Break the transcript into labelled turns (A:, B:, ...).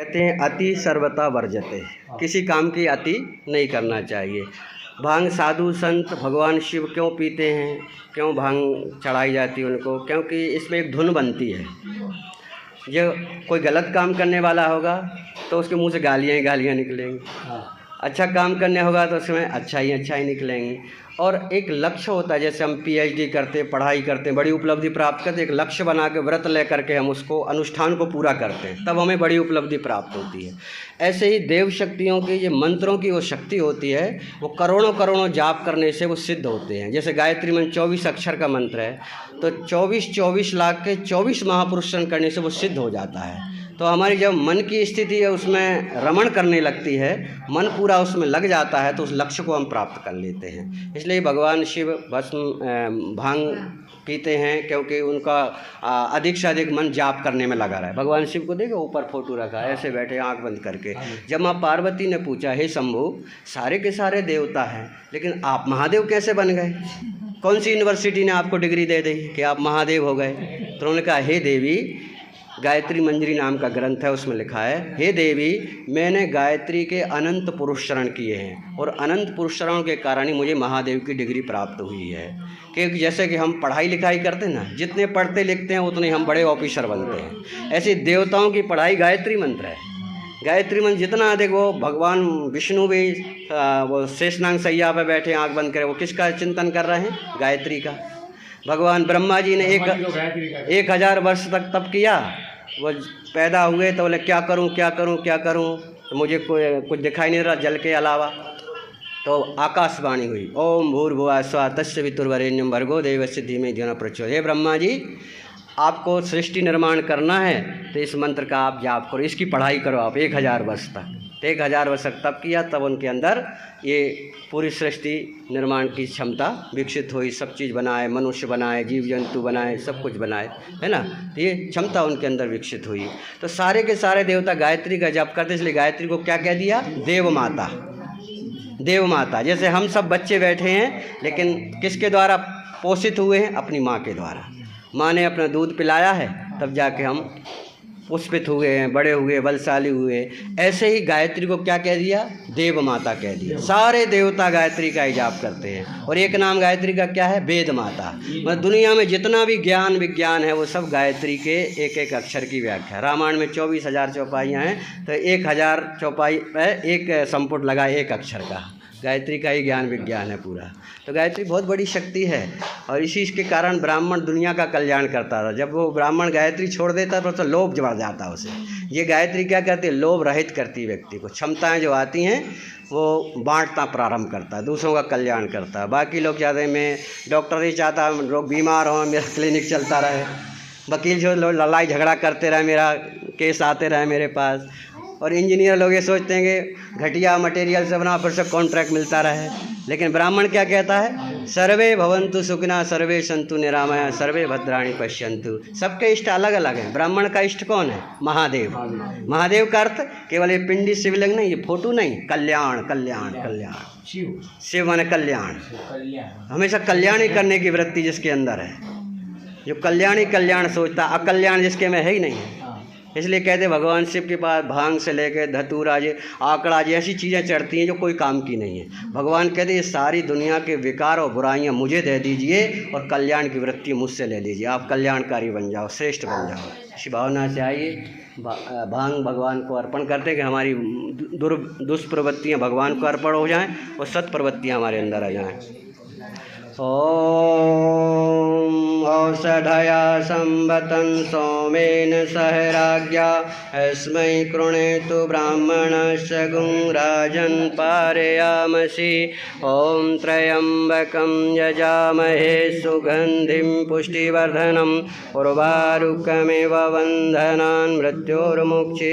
A: कहते हैं अति सर्वथा वर्जते, किसी काम की अति नहीं करना चाहिए। भांग साधु संत भगवान शिव क्यों पीते हैं, क्यों भांग चढ़ाई जाती है उनको? क्योंकि इसमें एक धुन बनती है। जो कोई गलत काम करने वाला होगा तो उसके मुंह से गालियाँ ही गालियाँ निकलेंगी, अच्छा काम करने होगा तो उसमें अच्छा ही निकलेंगी। और एक लक्ष्य होता है, जैसे हम पीएचडी करते, पढ़ाई करते, बड़ी उपलब्धि प्राप्त करते, एक लक्ष्य बना के व्रत ले करके हम उसको अनुष्ठान को पूरा करते हैं, तब हमें बड़ी उपलब्धि प्राप्त होती है। ऐसे ही देव शक्तियों की, ये मंत्रों की वो शक्ति होती है, वो करोड़ों करोड़ों जाप करने से वो सिद्ध होते हैं। जैसे गायत्री मंत्र 24 अक्षर का मंत्र है, तो 24 लाख के 24 महापुरुषन करने से वो सिद्ध हो जाता है। तो हमारी जब मन की स्थिति है उसमें रमण करने लगती है, मन पूरा उसमें लग जाता है, तो उस लक्ष्य को हम प्राप्त कर लेते हैं। इसलिए भगवान शिव भस्म भांग पीते हैं, क्योंकि उनका अधिक से अधिक मन जाप करने में लगा रहा है। भगवान शिव को देखो, ऊपर फोटो रखा है, ऐसे बैठे आंख बंद करके। जब माँ पार्वती ने पूछा, हे शंभु, सारे के सारे देवता हैं, लेकिन आप महादेव कैसे बन गए? कौन सी यूनिवर्सिटी ने आपको डिग्री दे दी कि आप महादेव हो गए? तो उन्होंने कहा, हे देवी, गायत्री मंजरी नाम का ग्रंथ है, उसमें लिखा है, हे देवी, मैंने गायत्री के अनंत पुरुष शरण किए हैं, और अनंत पुरुष शरण के कारण ही मुझे महादेव की डिग्री प्राप्त हुई है। कि जैसे कि हम पढ़ाई लिखाई करते हैं ना, जितने पढ़ते लिखते हैं उतने हम बड़े ऑफिसर बनते हैं। ऐसे देवताओं की पढ़ाई गायत्री मंत्र है। गायत्री मंत्र जितना अधिक, वो भगवान विष्णु भी वो शेषनाग सैया पर बैठे आँख बंद करे, वो किसका चिंतन कर रहे हैं? गायत्री का। भगवान ब्रह्मा जी ने 1000 वर्ष तक तप किया। वो पैदा हुए तो बोले, क्या करूं क्या करूं क्या करूं, तो मुझे कुछ दिखाई नहीं रहा जल के अलावा। तो आकाशवाणी हुई, ओम भूर्भुवः स्वः तस्य वितुर्वरेण्यं भर्गो देवस्य धीमहि धियो न प्रचोदयात्। हे ब्रह्मा जी, आपको सृष्टि निर्माण करना है तो इस मंत्र का आप जाप करो, इसकी पढ़ाई करो आप 1000 वर्ष तक। तो 1000 वर्ष तक तप किया, तब उनके अंदर ये पूरी सृष्टि निर्माण की क्षमता विकसित हुई। सब चीज़ बनाए, मनुष्य बनाए, जीव जंतु बनाए, सब कुछ बनाए, है ना। तो ये क्षमता उनके अंदर विकसित हुई। तो सारे के सारे देवता गायत्री का जप करते, इसलिए गायत्री को क्या कह दिया? देव माता। देव माता। जैसे हम सब बच्चे बैठे हैं, लेकिन किसके द्वारा पोषित हुए हैं? अपनी माँ के द्वारा। माँ ने अपना दूध पिलाया है, तब जाके हम पुष्पित हुए हैं, बड़े हुए, बलशाली हुए। ऐसे ही गायत्री को क्या कह दिया? देव माता कह दिया। सारे देवता गायत्री का ही जाप करते हैं। और एक नाम गायत्री का क्या है? वेद माता। मतलब दुनिया में जितना भी ज्ञान विज्ञान है, वो सब गायत्री के एक एक अक्षर की व्याख्या। रामायण में 24,000 चौपाइयाँ हैं, तो 1000 चौपाई पर एक संपुट लगा एक अक्षर का। गायत्री का ही ज्ञान विज्ञान है पूरा। तो गायत्री बहुत बड़ी शक्ति है, और इसी के कारण ब्राह्मण दुनिया का कल्याण करता था। जब वो ब्राह्मण गायत्री छोड़ देता तो लोभ बढ़ जाता उसे। ये गायत्री क्या करती है? लोभ रहित करती व्यक्ति को। क्षमताएं जो आती हैं वो बांटना प्रारंभ करता है, दूसरों का कल्याण करता है। बाकी लोग चाहते हैं, मैं डॉक्टर ही चाहता, लोग बीमार हों, मेरा क्लिनिक चलता रहे। वकील जो लोग लड़ाई झगड़ा करते रहे, मेरा केस आते रहे मेरे पास। और इंजीनियर लोग ये सोचते हैं कि घटिया मटेरियल से बना, फिर से कॉन्ट्रैक्ट मिलता रहे। लेकिन ब्राह्मण क्या कहता है? सर्वे भवन्तु सुखिनः, सर्वे सन्तु निरामया, सर्वे भद्राणि पश्यन्तु। सबके इष्ट अलग अलग हैं। ब्राह्मण का इष्ट कौन है? महादेव। महादेव का अर्थ केवल ये पिंडी शिवलिंग नहीं, ये फोटो नहीं, कल्याण कल्याण कल्याण। शिव माने कल्याण। हमेशा कल्याण ही करने की वृत्ति जिसके अंदर है, जो कल्याण ही कल्याण सोचता, अकल्याण जिसके में है ही नहीं है। इसलिए कहते भगवान शिव के पास भांग से लेकर धतूरा जी, आंकड़ा जी, ऐसी चीज़ें चढ़ती हैं जो कोई काम की नहीं है। भगवान कहते ये सारी दुनिया के विकार और बुराइयां मुझे दे दीजिए, और कल्याण की वृत्ति मुझसे ले लीजिए। आप कल्याणकारी बन जाओ, श्रेष्ठ बन जाओ। इसी भावना से आइए, भांग भगवान को अर्पण करते हैं कि हमारी दुष्प्रवृत्तियाँ भगवान को अर्पण हो जाएँ और सत्प्रवृत्तियाँ हमारे अंदर आ जाएँ। ओम औषधया संवतं सोमेन सह राज्ञा, अस्मै कृणेतु ब्राह्मणस्य गुं राजन् पारयामसि। ओम त्र्यंबकं यजामहे सुगंधिं पुष्टिवर्धनम्, उर्वारुकमिव बन्धनान् मृत्योर्मुक्षि।